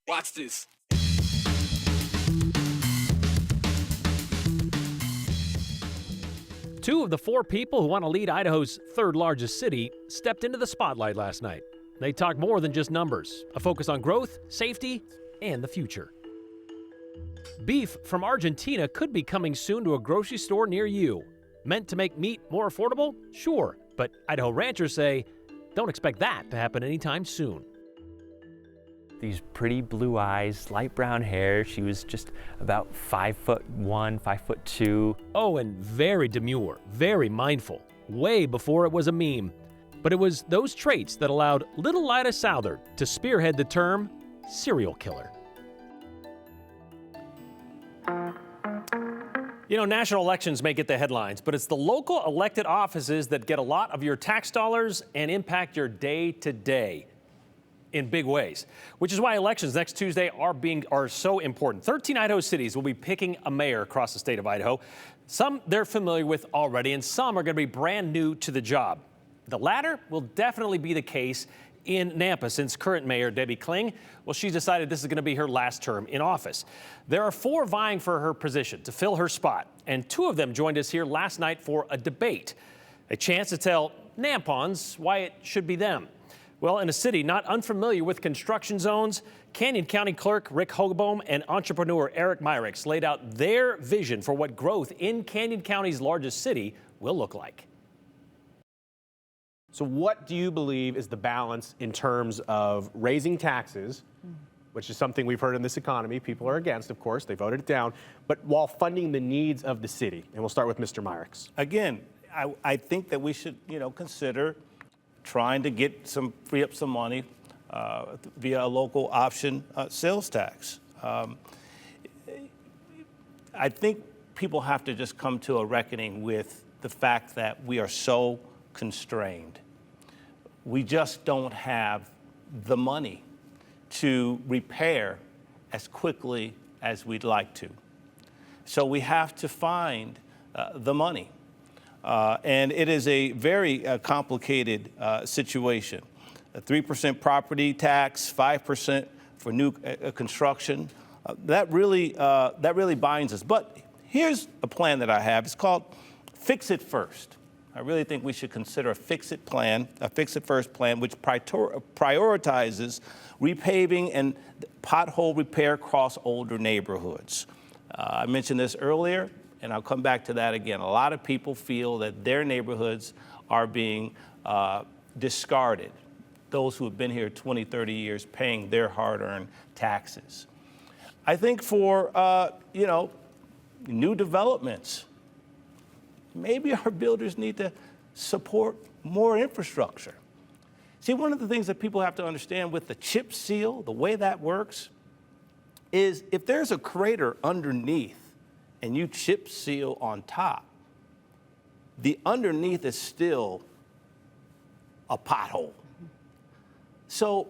Watch this. Two of the four people who want to lead Idaho's third largest city stepped into the spotlight last night. They talk more than just numbers, a focus on growth, safety, and the future. Beef from Argentina could be coming soon to a grocery store near you. Meant to make meat more affordable? Sure, but Idaho ranchers say don't expect that to happen anytime soon. These pretty blue eyes, light brown hair. She was just about 5'1", 5'2". Oh, and very demure, very mindful, way before it was a meme. But it was those traits that allowed little Ida Southard to spearhead the term serial killer. You know, national elections may get the headlines, but it's the local elected offices that get a lot of your tax dollars and impact your day-to-day in big ways, which is why elections next Tuesday are so important. 13 Idaho cities will be picking a mayor across the state of Idaho. Some they're familiar with already, and some are going to be brand new to the job. The latter will definitely be the case in Nampa, since current mayor Debbie Kling, well, she's decided this is going to be her last term in office. There are four vying for her position to fill her spot, and two of them joined us here last night for a debate, a chance to tell Nampons why it should be them. Well, in a city not unfamiliar with construction zones, Canyon County Clerk Rick Hogeboom and entrepreneur Eric Myricks laid out their vision for what growth in Canyon County's largest city will look like. So what do you believe is the balance in terms of raising taxes, which is something we've heard in this economy? People are against, of course, they voted it down, but while funding the needs of the city? And we'll start with Mr. Myricks. Again, I think that we should, consider trying to free up some money via a local option sales tax. I think people have to just come to a reckoning with the fact that we are so constrained. We just don't have the money to repair as quickly as we'd like to. So we have to find the money. And it is a very complicated situation. A 3% property tax, 5% for new construction. That really binds us. But here's a plan that I have. It's called Fix It First. I really think we should consider a Fix It First plan, which prioritizes repaving and pothole repair across older neighborhoods. I mentioned this earlier, and I'll come back to that again. A lot of people feel that their neighborhoods are being discarded, those who have been here 20, 30 years paying their hard-earned taxes. I think for, new developments, maybe our builders need to support more infrastructure. See, one of the things that people have to understand with the chip seal, the way that works, is if there's a crater underneath and you chip seal on top, the underneath is still a pothole. So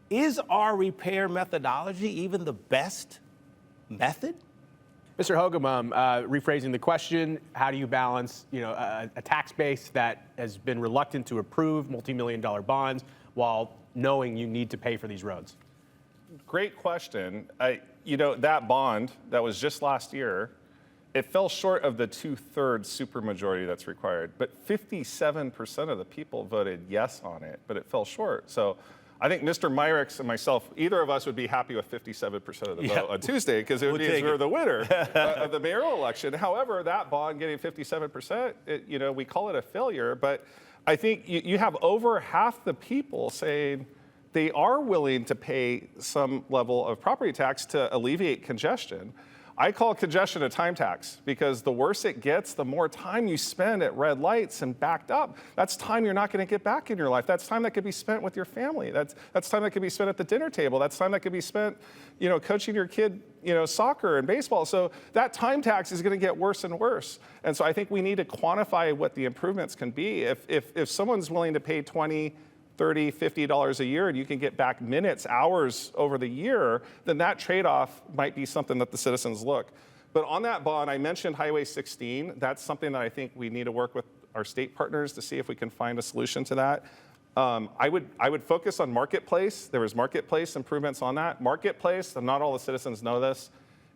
is our repair methodology even the best method? Mr. Hogeboom, rephrasing the question, how do you balance, a tax base that has been reluctant to approve multi-million-dollar bonds while knowing you need to pay for these roads? Great question. That bond that was just last year, it fell short of the 2/3 supermajority that's required, but 57% of the people voted yes on it, but it fell short. So I think Mr. Myricks and myself, either of us would be happy with 57% of the vote on Tuesday, because it would be we're the winner of the mayoral election. However, that bond getting 57%, we call it a failure, but I think you have over half the people saying they are willing to pay some level of property tax to alleviate congestion. I call congestion a time tax, because the worse it gets, the more time you spend at red lights and backed up. That's time you're not going to get back in your life. That's time that could be spent with your family. That's time that could be spent at the dinner table. That's time that could be spent, coaching your kid, soccer and baseball. So that time tax is going to get worse and worse. And so I think we need to quantify what the improvements can be. If someone's willing to pay $20, $30, $50 a year, and you can get back minutes, hours over the year, then that trade-off might be something that the citizens look. But on that bond, I mentioned Highway 16. That's something that I think we need to work with our state partners to see if we can find a solution to that. I would focus on Marketplace. There was Marketplace improvements on that. Marketplace, and not all the citizens know this,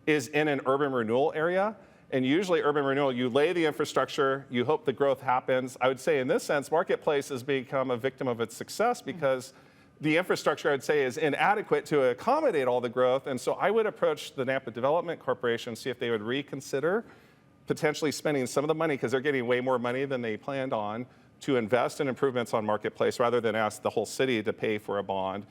is in an urban renewal area. And usually urban renewal, you lay the infrastructure, you hope the growth happens. I would say in this sense, Marketplace has become a victim of its success because the infrastructure, I'd say, is inadequate to accommodate all the growth. And so I would approach the Nampa Development Corporation, see if they would reconsider potentially spending some of the money, because they're getting way more money than they planned on, to invest in improvements on Marketplace rather than ask the whole city to pay for a bond.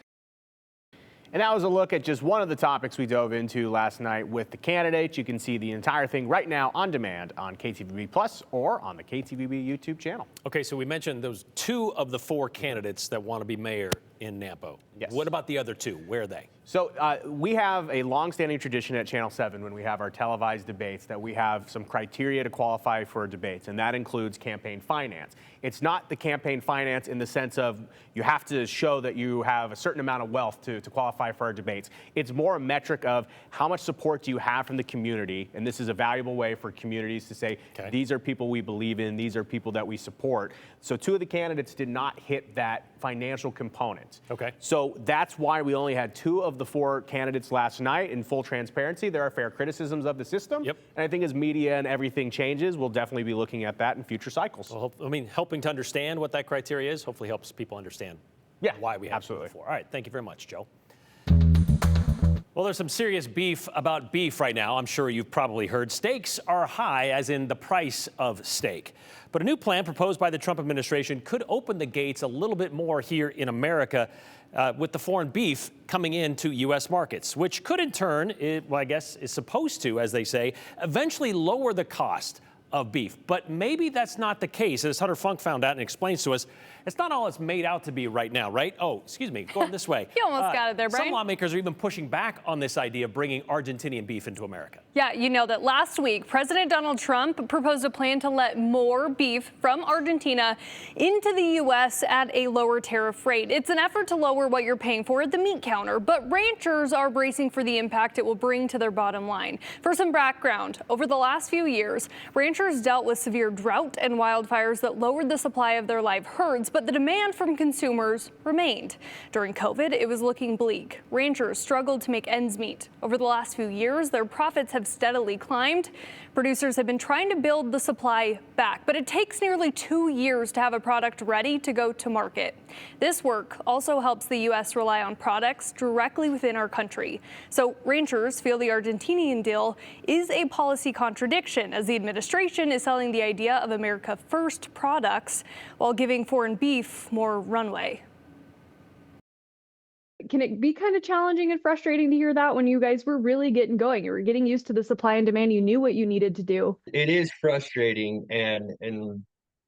And that was a look at just one of the topics we dove into last night with the candidates. You can see the entire thing right now on demand on KTVB Plus or on the KTVB YouTube channel. Okay, so we mentioned those 2 of the 4 candidates that want to be mayor in Nampa. Yes. What about the other 2? Where are they? So we have a long-standing tradition at Channel 7 when we have our televised debates that we have some criteria to qualify for debates, and that includes campaign finance. It's not the campaign finance in the sense of you have to show that you have a certain amount of wealth to qualify for our debates. It's more a metric of how much support do you have from the community, and this is a valuable way for communities to say, these are people we believe in, these are people that we support. So 2 of the candidates did not hit that financial component. Okay. So that's why we only had 2 of the 4 candidates last night. In full transparency, there are fair criticisms of the system. Yep. And I think as media and everything changes, we'll definitely be looking at that in future cycles. Well, helping to understand what that criteria is hopefully helps people understand why we have absolutely. it before. All right, thank you very much, Joe. Well, there's some serious beef about beef right now. I'm sure you've probably heard. Stakes are high, as in the price of steak. But a new plan proposed by the Trump administration could open the gates a little bit more here in America with the foreign beef coming into U.S. markets, which could in turn, I guess, is supposed to, as they say, eventually lower the cost of beef. But maybe that's not the case. As Hunter Funk found out and explains to us, it's not all it's made out to be right now, right? Oh, excuse me, going this way. You almost got it there, Brian. Some lawmakers are even pushing back on this idea of bringing Argentinian beef into America. Yeah, you know that last week, President Donald Trump proposed a plan to let more beef from Argentina into the U.S. at a lower tariff rate. It's an effort to lower what you're paying for at the meat counter, but ranchers are bracing for the impact it will bring to their bottom line. For some background, over the last few years, ranchers dealt with severe drought and wildfires that lowered the supply of their live herds, but the demand from consumers remained. During COVID, it was looking bleak. Ranchers struggled to make ends meet. Over the last few years, their profits have steadily climbed. Producers have been trying to build the supply back, but it takes nearly 2 years to have a product ready to go to market. This work also helps the U.S. rely on products directly within our country. So ranchers feel the Argentinian deal is a policy contradiction, as the administration is selling the idea of America First products while giving foreign beef more runway. Can it be kind of challenging and frustrating to hear that when you guys were really getting going? You were getting used to the supply and demand. You knew what you needed to do. It is frustrating, and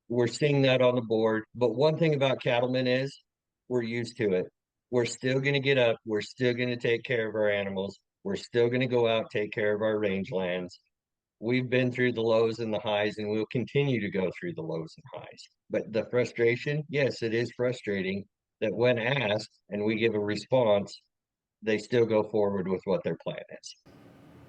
we're seeing that on the board. But one thing about cattlemen is we're used to it. We're still going to get up. We're still going to take care of our animals. We're still going to go out, take care of our rangelands. We've been through the lows and the highs, and we'll continue to go through the lows and highs. But the frustration, yes, it is frustrating that when asked and we give a response, they still go forward with what their plan is.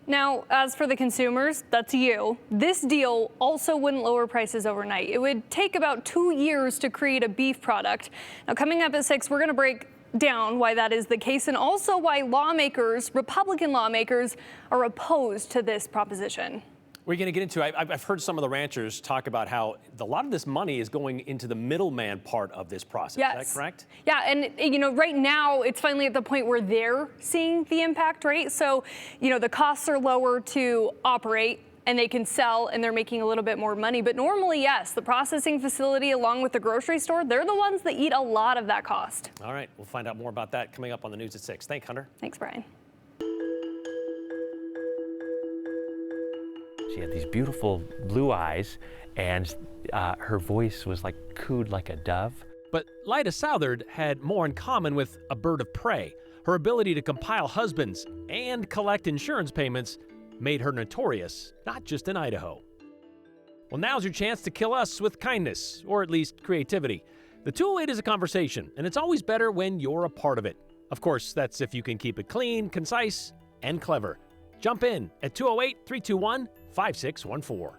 Now, as for the consumers, that's you. This deal also wouldn't lower prices overnight. It would take about 2 years to create a beef product. Now, coming up at 6, we're going to break down why that is the case and also why lawmakers, Republican lawmakers, are opposed to this proposition. We're going to get into, I've heard some of the ranchers talk about how a lot of this money is going into the middleman part of this process. Yes. Is that correct? Yeah, and you know, right now it's finally at the point where they're seeing the impact, right? So, you know, the costs are lower to operate and they can sell and they're making a little bit more money. But normally, yes, the processing facility along with the grocery store, they're the ones that eat a lot of that cost. All right, we'll find out more about that coming up on the news at 6. Thanks, Hunter. Thanks, Brian. She had these beautiful blue eyes, and her voice was like cooed like a dove. But Lyda Southard had more in common with a bird of prey. Her ability to compile husbands and collect insurance payments made her notorious, not just in Idaho. Well, now's your chance to kill us with kindness, or at least creativity. The 208 is a conversation, and it's always better when you're a part of it. Of course, that's if you can keep it clean, concise, and clever. Jump in at 208-321-5614.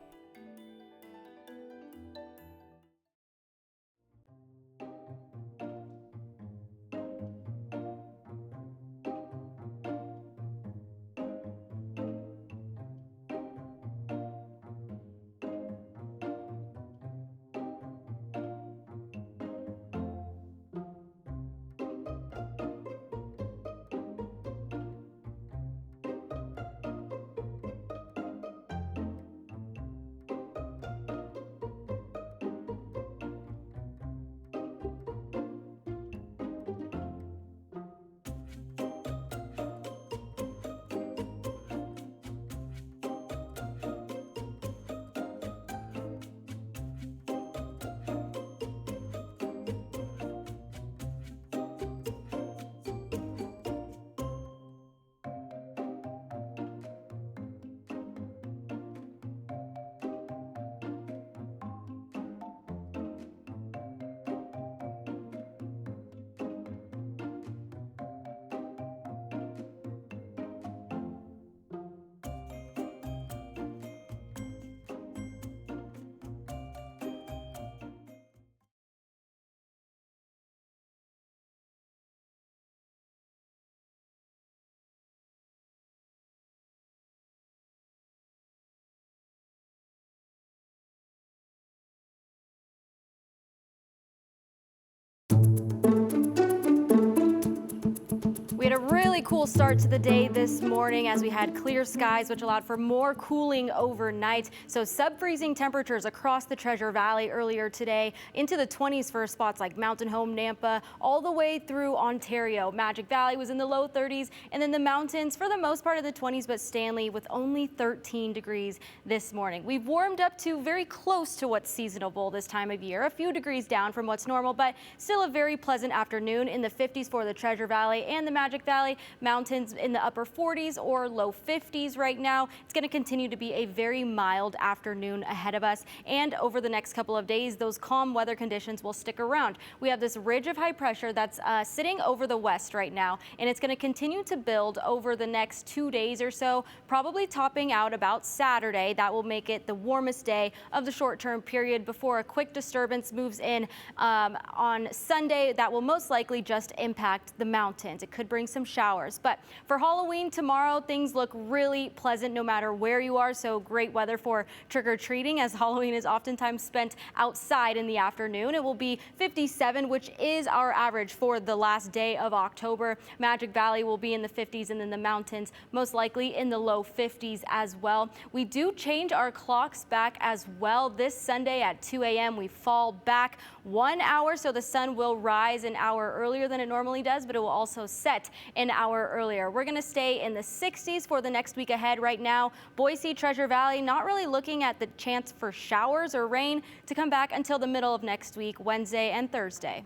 really cool start to the day this morning as we had clear skies, which allowed for more cooling overnight. So sub-freezing temperatures across the Treasure Valley earlier today, into the 20s for spots like Mountain Home, Nampa, all the way through Ontario. Magic Valley was in the low 30s, and then the mountains for the most part of the 20s, but Stanley with only 13 degrees this morning. We've warmed up to very close to what's seasonable this time of year, a few degrees down from what's normal, but still a very pleasant afternoon in the 50s for the Treasure Valley and the Magic Valley. Mountains in the upper 40s or low 50s right now. It's going to continue to be a very mild afternoon ahead of us, and over the next couple of days, those calm weather conditions will stick around. We have this ridge of high pressure that's sitting over the west right now, and it's going to continue to build over the next 2 days or so, probably topping out about Saturday. That will make it the warmest day of the short-term period before a quick disturbance moves in on Sunday. That will most likely just impact the mountains. It could bring some showers, but for Halloween tomorrow, things look really pleasant no matter where you are. So great weather for trick-or-treating, as Halloween is oftentimes spent outside in the afternoon. It will be 57, which is our average for the last day of October. Magic Valley will be in the 50s, and then the mountains most likely in the low 50s as well. We do change our clocks back as well. This Sunday at 2 a.m. we fall back 1 hour, so the sun will rise an hour earlier than it normally does, but it will also set an hour earlier. We're going to stay in the 60s for the next week ahead. Right now, Boise, Treasure Valley, not really looking at the chance for showers or rain to come back until the middle of next week, Wednesday and Thursday.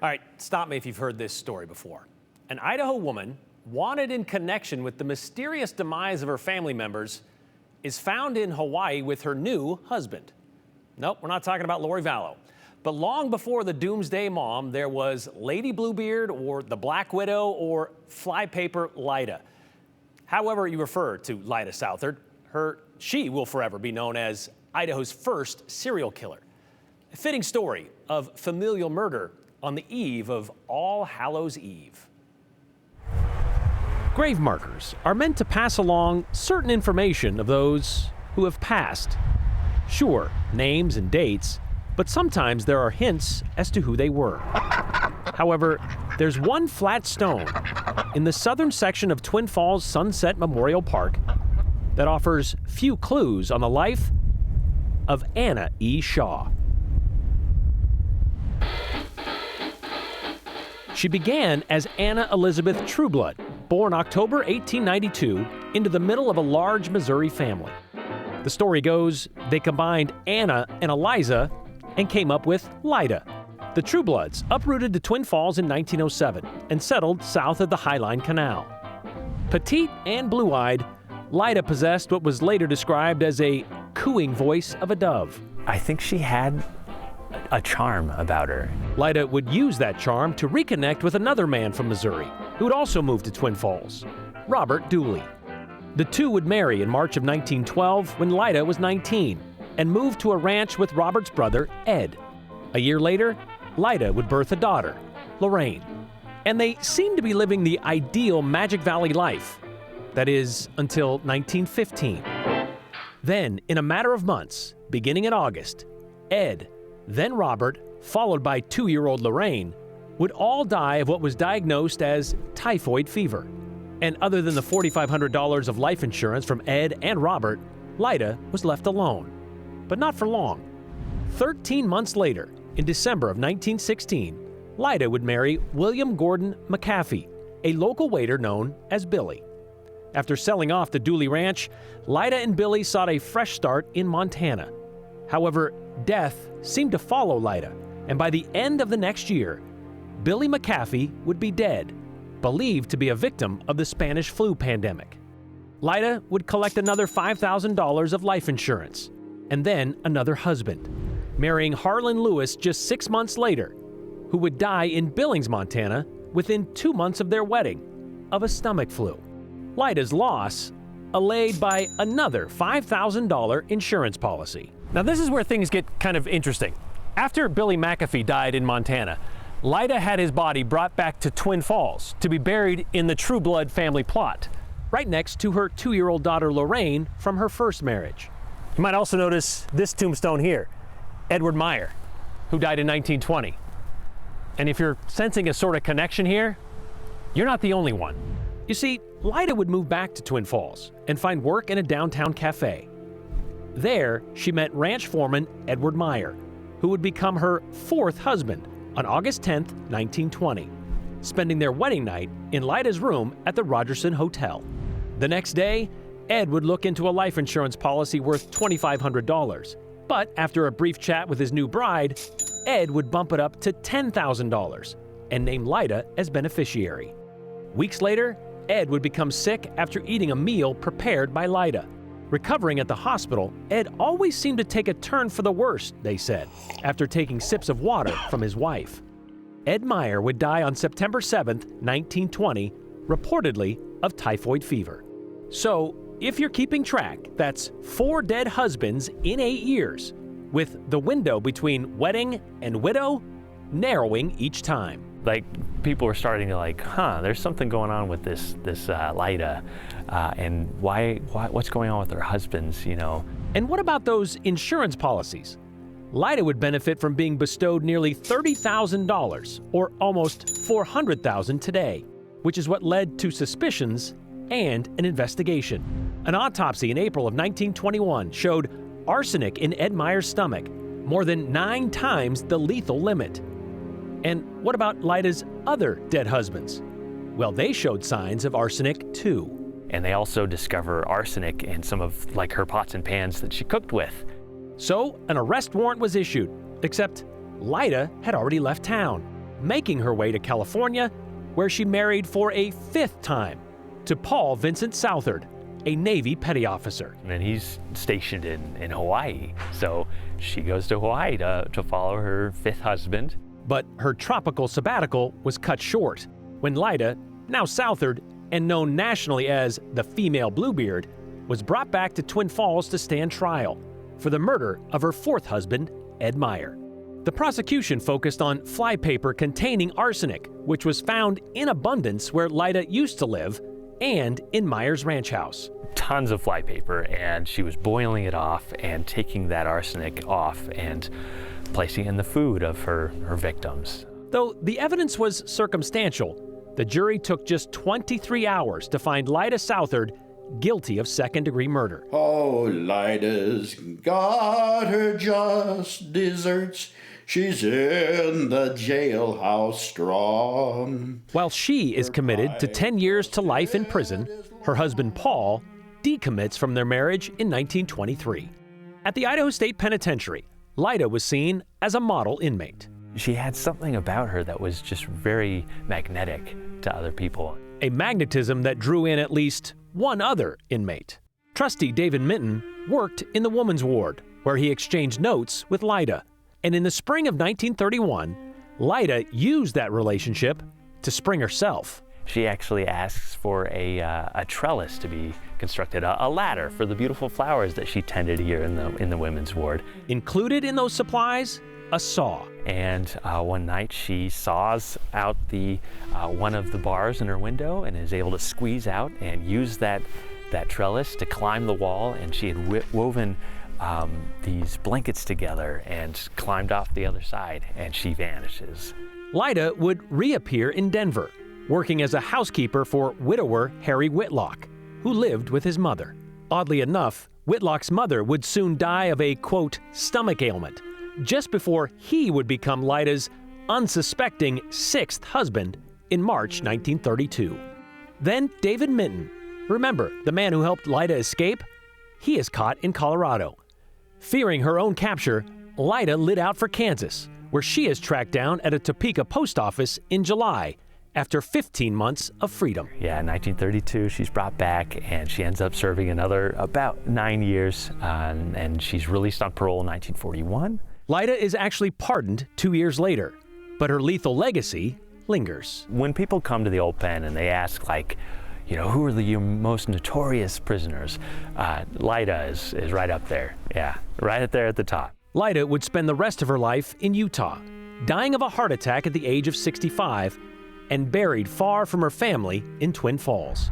All right, stop me if you've heard this story before. An Idaho woman wanted in connection with the mysterious demise of her family members is found in Hawaii with her new husband. Nope, we're not talking about Lori Vallow. But long before the Doomsday Mom, there was Lady Bluebeard or the Black Widow or Flypaper Lyda. However you refer to Lyda Southard, she will forever be known as Idaho's first serial killer. A fitting story of familial murder on the eve of All Hallows Eve. Grave markers are meant to pass along certain information of those who have passed. Sure, names and dates, but sometimes there are hints as to who they were. However, there's one flat stone in the southern section of Twin Falls Sunset Memorial Park that offers few clues on the life of Anna E. Shaw. She began as Anna Elizabeth Trueblood, born October 1892 into the middle of a large Missouri family. The story goes they combined Anna and Eliza and came up with Lida. The Truebloods uprooted to Twin Falls in 1907 and settled south of the Highline Canal. Petite and blue-eyed, Lida possessed what was later described as a cooing voice of a dove. I think she had a charm about her. Lida would use that charm to reconnect with another man from Missouri who had also moved to Twin Falls, Robert Dooley. The two would marry in March of 1912 when Lida was 19 and moved to a ranch with Robert's brother, Ed. A year later, Lida would birth a daughter, Lorraine. And they seemed to be living the ideal Magic Valley life. That is, until 1915. Then, in a matter of months, beginning in August, Ed, then Robert, followed by 2-year-old Lorraine, would all die of what was diagnosed as typhoid fever. And other than the $4,500 of life insurance from Ed and Robert, Lida was left alone. But not for long. 13 months later, in December of 1916, Lida would marry William Gordon McAfee, a local waiter known as Billy. After selling off the Dooley Ranch, Lida and Billy sought a fresh start in Montana. However, death seemed to follow Lida, and by the end of the next year, Billy McAfee would be dead, believed to be a victim of the Spanish flu pandemic. Lida would collect another $5,000 of life insurance, and then another husband, marrying Harlan Lewis just 6 months later, who would die in Billings, Montana, within 2 months of their wedding, of a stomach flu. Lida's loss allayed by another $5,000 insurance policy. Now this is where things get kind of interesting. After Billy McAfee died in Montana, Lida had his body brought back to Twin Falls to be buried in the Trueblood family plot, right next to her 2-year-old daughter Lorraine from her first marriage. You might also notice this tombstone here, Edward Meyer, who died in 1920. And if you're sensing a sort of connection here, you're not the only one. You see, Lida would move back to Twin Falls and find work in a downtown cafe. There, she met ranch foreman Edward Meyer, who would become her 4th husband on August 10, 1920, spending their wedding night in Lida's room at the Rogerson Hotel. The next day, Ed would look into a life insurance policy worth $2,500. But after a brief chat with his new bride, Ed would bump it up to $10,000 and name Lida as beneficiary. Weeks later, Ed would become sick after eating a meal prepared by Lida. Recovering at the hospital, Ed always seemed to take a turn for the worse, they said, after taking sips of water from his wife. Ed Meyer would die on September 7, 1920, reportedly of typhoid fever. So, if you're keeping track, that's 4 dead husbands in 8 years, with the window between wedding and widow narrowing each time. Like, people were starting to there's something going on with this Lida, and what's going on with their husbands, you know? And what about those insurance policies? Lida would benefit from being bestowed nearly $30,000, or almost $400,000 today, which is what led to suspicions and an investigation. An autopsy in April of 1921 showed arsenic in Ed Meyer's stomach, more than 9 times the lethal limit. And what about Lida's other dead husbands? Well, they showed signs of arsenic too. And they also discover arsenic in some of her pots and pans that she cooked with. So an arrest warrant was issued, except Lida had already left town, making her way to California, where she married for a 5th time to Paul Vincent Southard, a Navy petty officer. And he's stationed in Hawaii. So she goes to Hawaii to follow her 5th husband. But her tropical sabbatical was cut short when Lida, now Southard, and known nationally as the female Bluebeard, was brought back to Twin Falls to stand trial for the murder of her 4th husband, Ed Meyer. The prosecution focused on flypaper containing arsenic, which was found in abundance where Lyda used to live and in Myers Ranch House. Tons of flypaper, and she was boiling it off and taking that arsenic off and placing it in the food of her victims. Though the evidence was circumstantial, the jury took just 23 hours to find Lyda Southard guilty of second-degree murder. Oh, Lyda's got her just deserts. She's in the jailhouse strong. While she is committed to 10 years to life in prison, her husband Paul decommits from their marriage in 1923. At the Idaho State Penitentiary, Lyda was seen as a model inmate. She had something about her that was just very magnetic to other people. A magnetism that drew in at least one other inmate. Trustee David Minton worked in the woman's ward, where he exchanged notes with Lyda. And in the spring of 1931, Lyda used that relationship to spring herself. She actually asks for a trellis to be constructed, a ladder for the beautiful flowers that she tended here in the women's ward. Included in those supplies, a saw. And one night she saws out one of the bars in her window and is able to squeeze out and use that trellis to climb the wall. And she had woven these blankets together and climbed off the other side, and she vanishes. Lyda would reappear in Denver, working as a housekeeper for widower Harry Whitlock, who lived with his mother. Oddly enough, Whitlock's mother would soon die of a, quote, stomach ailment, just before he would become Lyda's unsuspecting sixth husband in March 1932. Then David Minton, remember the man who helped Lyda escape? He is caught in Colorado. Fearing her own capture, Lyda lit out for Kansas, where she is tracked down at a Topeka post office in July after 15 months of freedom. Yeah, in 1932, she's brought back, and she ends up serving another about 9 years, and she's released on parole in 1941. Lyda is actually pardoned 2 years later, but her lethal legacy lingers. When people come to the old pen and they ask, like, you know, who are your most notorious prisoners? Lyda is right up there. Yeah, right up there at the top. Lyda would spend the rest of her life in Utah, dying of a heart attack at the age of 65 and buried far from her family in Twin Falls.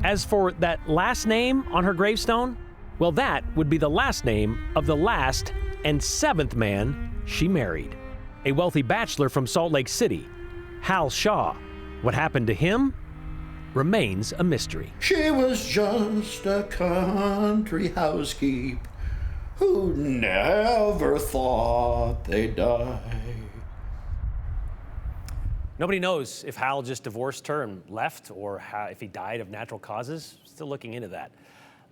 As for that last name on her gravestone, well, that would be the last name of the last and seventh man she married, a wealthy bachelor from Salt Lake City, Hal Shaw. What happened to him remains a mystery. She was just a country housekeep who never thought they'd die. Nobody knows if Hal just divorced her and left, or if he died of natural causes. Still looking into that.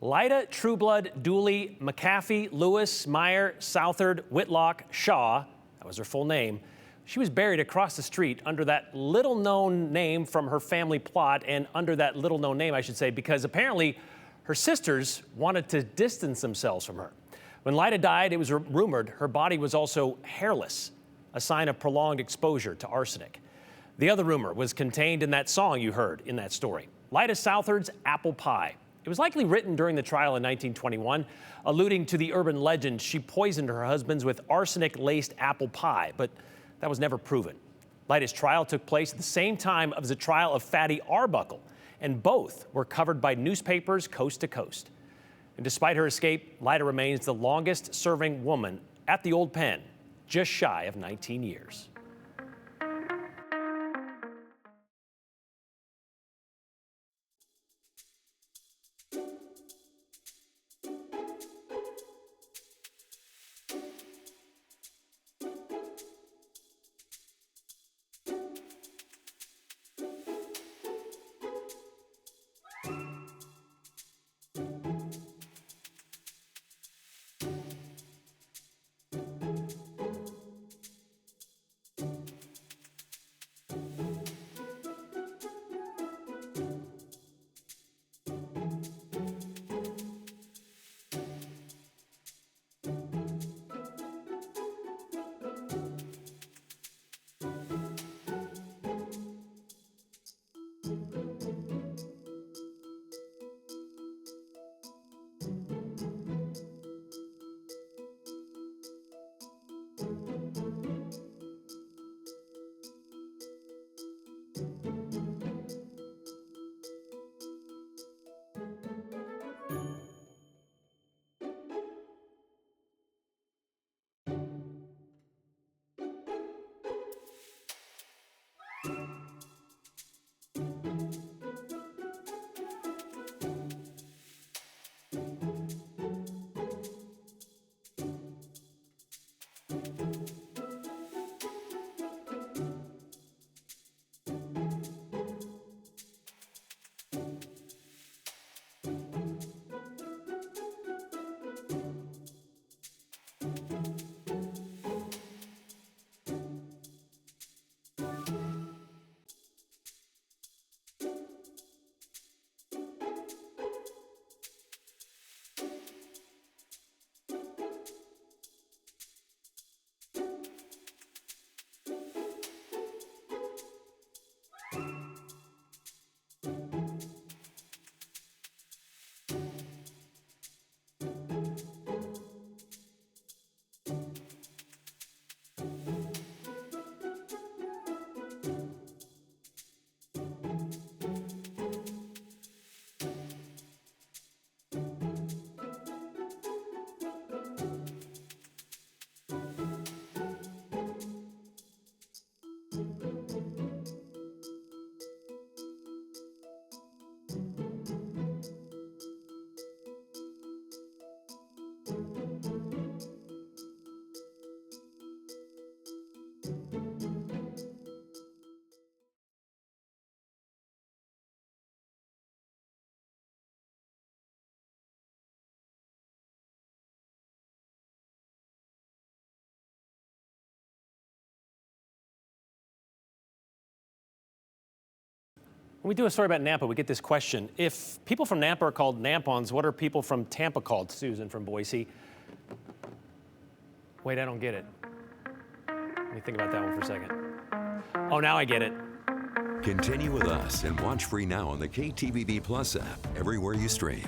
Lyda Trueblood Dooley McAfee Lewis Meyer Southard Whitlock Shaw, that was her full name. She was buried across the street under that little-known name from her family plot, and under that little-known name, I should say, because apparently her sisters wanted to distance themselves from her. When Lyda died, it was rumored her body was also hairless, a sign of prolonged exposure to arsenic. The other rumor was contained in that song you heard in that story, Lyda Southard's Apple Pie. It was likely written during the trial in 1921, alluding to the urban legend she poisoned her husbands with arsenic-laced apple pie, but that was never proven. Lyda's trial took place at the same time as the trial of Fatty Arbuckle, and both were covered by newspapers coast to coast. And despite her escape, Lyda remains the longest-serving woman at the old pen, just shy of 19 years. When we do a story about Nampa, we get this question. If people from Nampa are called Nampons, what are people from Tampa called? Susan from Boise. Wait, I don't get it. Let me think about that one for a second. Oh, now I get it. Continue with us and watch free now on the KTVB Plus app everywhere you stream.